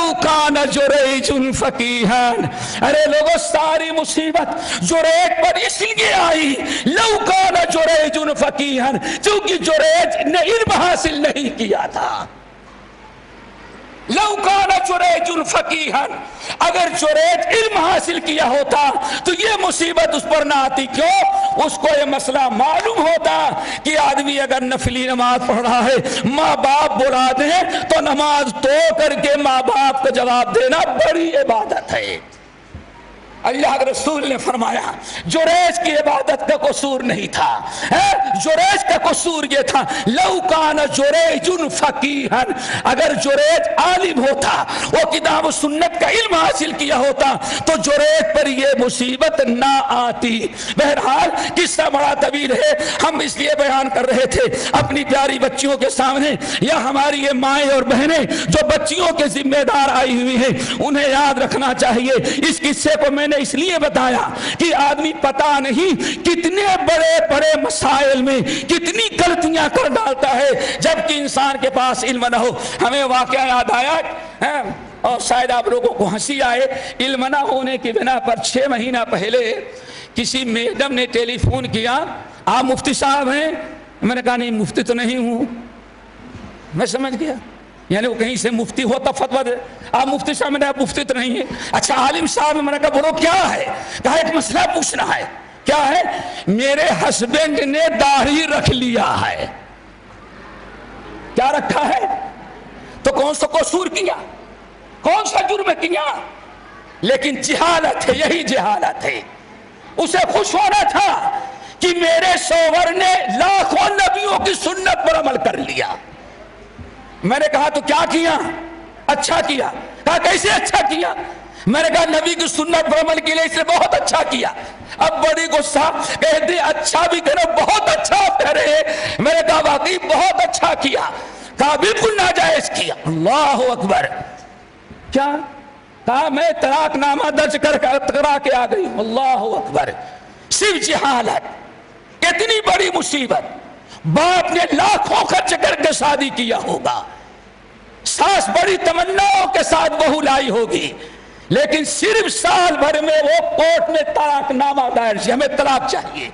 لو کان جریج فقیہا، ارے لوگوں ساری مصیبت جریج پر اس لیے آئی، لو کان جریج فقیہا، چونکہ جریج نے علم حاصل نہیں کیا تھا۔ لو کان جریج فقیہا، اگر جریج علم حاصل کیا ہوتا تو یہ مصیبت اس پر نہ آتی۔ کیوں؟ اس کو یہ مسئلہ معلوم ہوتا کہ آدمی اگر نفلی نماز پڑھ رہا ہے، ماں باپ بلا دیں تو نماز توڑ کر کے ماں باپ کو جواب دینا بڑی عبادت ہے۔ اللہ کے رسول نے فرمایا جریج کی عبادت کا قصور نہیں تھا، جریج کا قصور یہ تھا لو کان جریج فقیہا، اگر جریج عالم ہوتا، وہ کتاب و سنت کا علم حاصل کیا ہوتا تو جریج پر یہ مصیبت نہ آتی۔ بہرحال قصہ بڑا طویل ہے، ہم اس لیے بیان کر رہے تھے اپنی پیاری بچیوں کے سامنے، یا ہماری یہ مائیں اور بہنیں جو بچیوں کے ذمہ دار آئی ہوئی ہیں انہیں یاد رکھنا چاہیے۔ اس قصے کو میں نے اس لیے بتایا کہ آدمی پتہ نہیں کتنے بڑے بڑے مسائل میں کتنی غلطیاں کر ڈالتا ہے جبکہ انسان کے پاس علم نہ ہو۔ ہمیں واقعہ یاد آیا اور شاید آپ لوگوں کو ہنسی آئے، علم نہ ہونے کی بنا پر 6 مہینہ پہلے کسی میڈم نے ٹیلی فون کیا، آپ مفتی صاحب ہیں؟ میں نے کہا نہیں مفتی تو نہیں ہوں۔ میں سمجھ گیا یعنی وہ کہیں سے مفتی ہوتا فتویٰ دے، آپ مفتی صاحب، میں نے مفتی تو نہیں ہے۔ اچھا عالم صاحب، میں نے کہا بولو کیا ہے؟ کہا ایک مسئلہ پوچھنا ہے۔ کیا ہے؟ میرے ہسبینڈ نے داڑھی رکھ لیا ہے۔ کیا رکھا ہے؟ تو کون سا قصور کیا، کون سا جرم کیا؟ لیکن جہالت ہے، یہی جہالت ہے۔ اسے خوش ہونا تھا کہ میرے شوہر نے لاکھوں نبیوں کی سنت پر عمل کر لیا۔ میں نے کہا تو کیا کیا؟ اچھا کیا۔ کہا کیسے اچھا کیا؟ میں نے کہا نبی کی سنت پر عمل کے لیے اس نے بہت اچھا کیا۔ اب بڑی غصہ، کہتے اچھا بھی کرو، بہت اچھا کہہ رہے ہیں۔ میں نے کہا واقعی بہت اچھا کیا۔ کہا بالکل ناجائز کیا۔ اللہ اکبر۔ کیا؟ کہا میں طلاق نامہ درج کرا کے آ گئی۔ اللہ اکبر۔ صرف جہالت، کتنی بڑی مصیبت۔ باپ نے لاکھوں خرچ کر کے شادی کیا ہوگا، ساس بڑی تمناؤں کے ساتھ بہو لائی ہوگی، لیکن صرف سال بھر میں وہ کورٹ میں طلاق نامہ دائر کیا، ہمیں طلاق چاہیے۔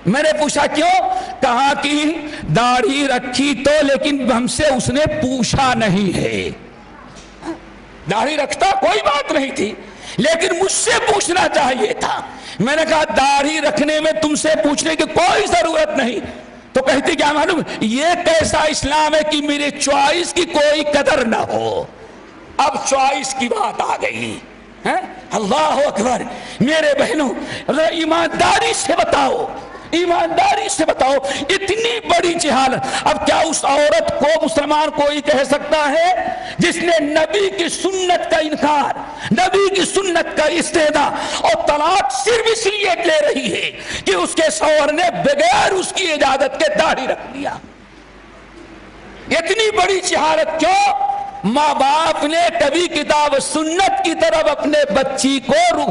میں نے پوچھا کیوں؟ کہا کہ داڑھی رکھی تو لیکن ہم سے اس نے پوچھا نہیں ہے۔ داڑھی رکھتا کوئی بات نہیں تھی لیکن مجھ سے پوچھنا چاہیے تھا۔ میں نے کہا داڑھی رکھنے میں تم سے پوچھنے کی کوئی ضرورت نہیں۔ تو کہتی کیا معلوم، یہ کیسا اسلام ہے کہ میرے چوائس کی کوئی قدر نہ ہو۔ اب چوائس کی بات آ گئی۔ اللہ اکبر۔ میرے بہنوں ایمانداری سے بتاؤ، ایمانداری سے بتاؤ، اتنی بڑی جہالت۔ اب کیا اس عورت کو مسلمان کوئی کہہ سکتا ہے جس نے نبی کی سنت کا انکار، نبی کی سنت کا استحداء اور طلاق صرف اس لیے لے رہی ہے کہ اس کے شوہر نے بغیر اس کی اجازت کے داڑھی رکھ لیا؟ اتنی بڑی جہالت کیوں؟ ماں باپ نے کبھی کتاب سنت کی طرف اپنے بچی کو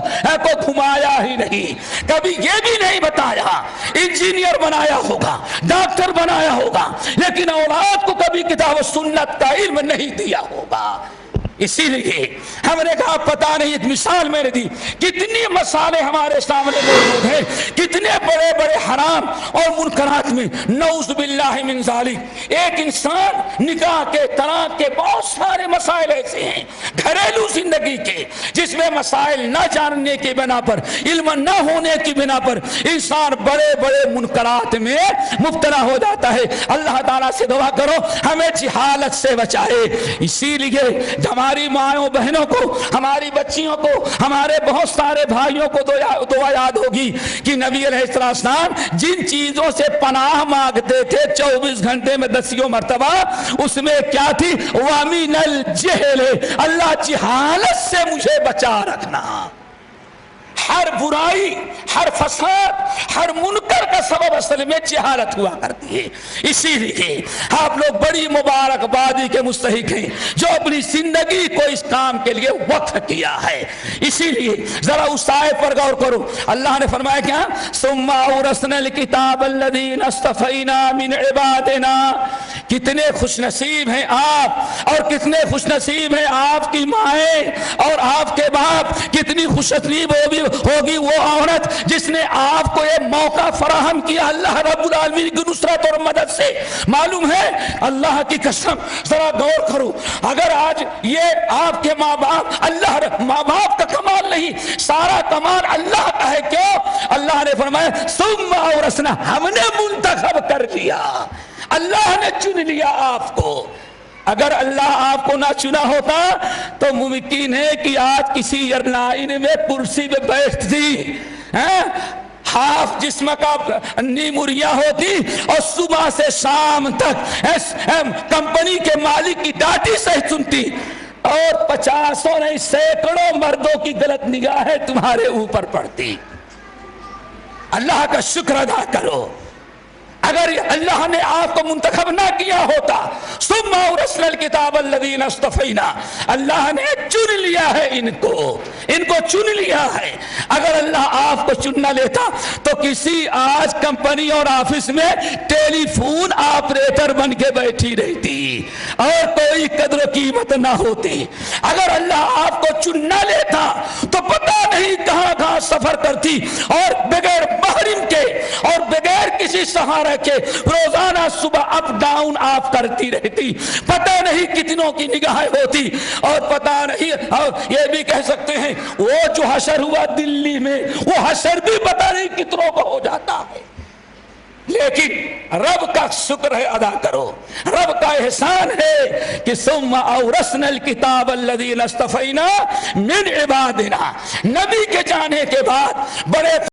گھمایا ہی نہیں، کبھی یہ بھی نہیں بتایا انجینئر بنایا ہوگا، ڈاکٹر بنایا ہوگا، لیکن اولاد کو کبھی کتاب سنت کا علم نہیں دیا ہوگا۔ اسی لیے ہم نے کہا پتہ نہیں، ایک مثال میں نے دی، کتنی مسالے ہمارے سامنے موجود ہیں، کتنے بڑے بڑے حرام اور منکرات میں نعوذ باللہ من ذالک۔ ایک انسان نکاح کے، طلاق کے بہت سارے مسائل ایسے ہیں گھریلو زندگی کے جس میں مسائل نہ جاننے کی بنا پر، علم نہ ہونے کی بنا پر انسان بڑے بڑے منکرات میں مبتلا ہو جاتا ہے۔ اللہ تعالیٰ سے دعا کرو ہمیں جہالت سے بچائے۔ اسی لیے ہماری ماؤں بہنوں کو، ہماری بچیوں کو، ہمارے بہت سارے بھائیوں کو دعا یاد ہوگی کہ نبی علیہ السلام جن چیزوں سے پناہ مانگتے تھے 24 گھنٹے میں 10 مرتبہ، اس میں کیا تھی؟ وَمِنَ الْجَهْلِ، اللہ جہالت سے مجھے بچا رکھنا۔ ہر برائی، ہر فساد، ہر منکر اکثر کا سبب اصل میں جہالت ہوا کرتی ہے. اسی لیے آپ لوگ بڑی مبارکبادی کے مستحق ہیں جو اپنی زندگی کو اس کام کے لیے وقف کیا ہے. اسی لیے ذرا اس آیت پر غور کرو. اللہ نے فرمایا کیا؟ ثم اورثنا الکتاب الذین اصطفینا من عبادنا. کتنے خوش نصیب ہیں آپ، اور کتنے خوش نصیب ہیں آپ کی مائیں اور آپ کے باپ. کتنی خوش نصیب ہوگی وہ عورت جس نے آپ کو یہ موقع فراہم کیا اللہ رب العالمین کی نصرت اور مدد سے. معلوم ہے اللہ کی قسم، ذرا غور کرو، اگر آج یہ آپ کے ماں باپ، اللہ ماں باپ کا کمال نہیں، سارا کمال اللہ کا ہے. کیوں؟ اللہ نے فرمایا ثم اورثنا، ہم نے منتخب کر لیا، اللہ نے چن لیا آپ کو. اگر اللہ آپ کو نہ چنا ہوتا تو ممکن ہے کہ آج کسی ایئرلائن میں کرسی پہ بیٹھتی، ہاف جسم کا نیموریاں ہوتی اور صبح سے شام تک کمپنی کے مالک کی ڈانٹی سے سنتی، اور 50 نہیں 100 مردوں کی غلط نگاہیں تمہارے اوپر پڑتی. اللہ کا شکر ادا کرو. اگر اللہ نے آپ کو منتخب نہ کیا ہوتا، ثم اورثنا الکتاب الذین اصطفینا، اللہ نے چن لیا ہے ان کو چن لیا ہے. اگر اللہ آپ کو چن نہ لیتا تو کسی آج کمپنی اور آفس میں ٹیلی فون آپریٹر بن کے بیٹھی رہتی اور کوئی قدر و قیمت نہ ہوتی. اگر اللہ آپ کو چن نہ لیتا تو پتہ نہیں کہاں کہاں سفر کرتی اور بغیر محرم کے اور بغیر کسی سہارے کے روزانہ صبح اپ ڈاؤن آپ کرتی رہتی. پتہ نہیں کتنوں کی نگاہیں ہوتی، اور پتہ نہیں، اور یہ بھی کہہ سکتے ہیں وہ جو حشر ہوا دلی میں، وہ حشر بھی پتہ نہیں کتنوں کا ہو جاتا ہے. لیکن رب کا شکر ہے ادا کرو، رب کا احسان ہے کہ ثم اورثنا الکتاب الذین اصطفینا من عبادنا. نبی کے جانے کے بعد بڑے